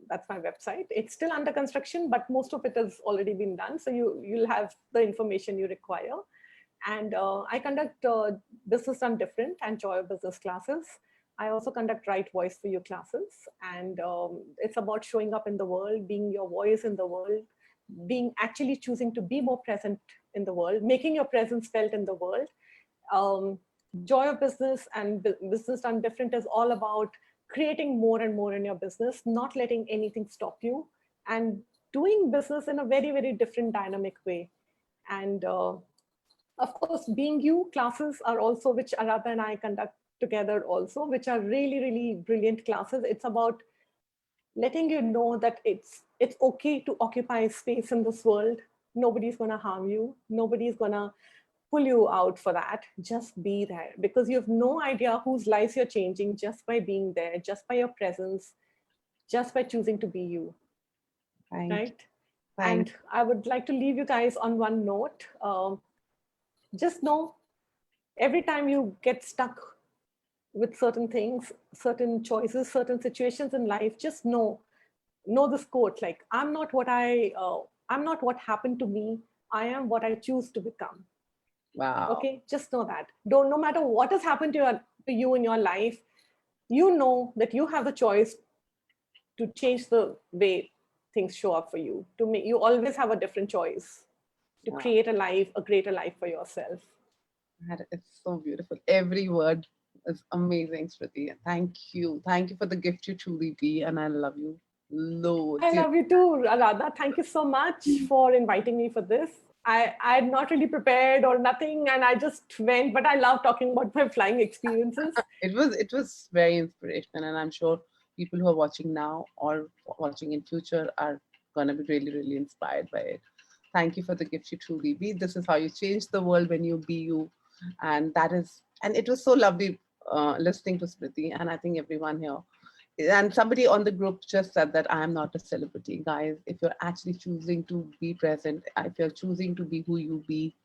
That's my website. It's still under construction, but most of it has already been done. So you'll have the information you require. And I conduct Business Done Different and Joy of Business classes. I also conduct Right Voice for You classes. And it's about showing up in the world, being your voice in the world, being actually choosing to be more present in the world, making your presence felt in the world. Joy of Business and Business Done Different is all about creating more and more in your business, not letting anything stop you, and doing business in a very, very different dynamic way. And of course, Being You classes are also, which Aradhana and I conduct together also, which are really, really brilliant classes. It's about letting you know that it's okay to occupy space in this world. Nobody's going to harm you. Nobody's going to pull you out for that. Just be there, because you have no idea whose lives you're changing just by being there, just by your presence, just by choosing to be you. Right? And I would like to leave you guys on one note. Just know, every time you get stuck with certain things, certain choices, certain situations in life, just know this quote, like, I'm not what happened to me. I am what I choose to become. Wow. Okay, just know that. No matter what has happened to you in your life, you know that you have the choice to change the way things show up for you. You always have a different choice to create a greater life for yourself. It's so beautiful. Every word is amazing, Smriti. Thank you. Thank you for the gift you truly be, and I love you loads. I love you too, Radha. Thank you so much for inviting me for this. I had not really prepared or nothing, and I just went, but I love talking about my flying experiences. It was very inspirational, and I'm sure people who are watching now or watching in future are gonna be really, really inspired by it. Thank you for the gift you truly be. This is how you change the world, when you be you. And it was so lovely listening to Smriti, and I think everyone here. And somebody on the group just said that I am not a celebrity. Guys, if you're actually choosing to be present, if you're choosing to be who you be,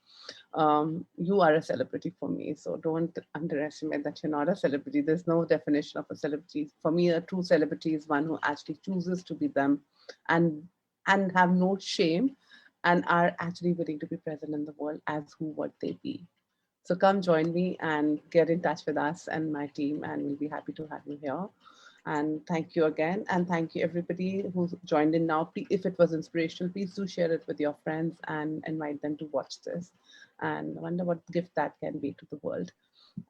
you are a celebrity for me. So don't underestimate that you're not a celebrity. There's no definition of a celebrity. For me, a true celebrity is one who actually chooses to be them, and have no shame, and are actually willing to be present in the world as who what they be. So come join me and get in touch with us and my team, and we'll be happy to have you here. And thank you again. And thank you everybody who's joined in now. If it was inspirational, please do share it with your friends and invite them to watch this. And I wonder what gift that can be to the world.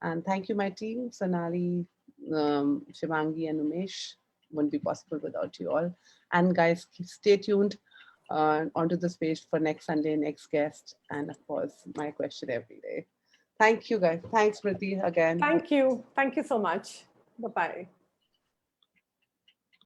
And thank you, my team, Sonali, Shivangi, and Umesh. Wouldn't be possible without you all. And guys, stay tuned onto the space for next Sunday, next guest, and of course, my question every day. Thank you, guys. Thanks, Smriti, again. Thank you. Thank you so much. Bye-bye.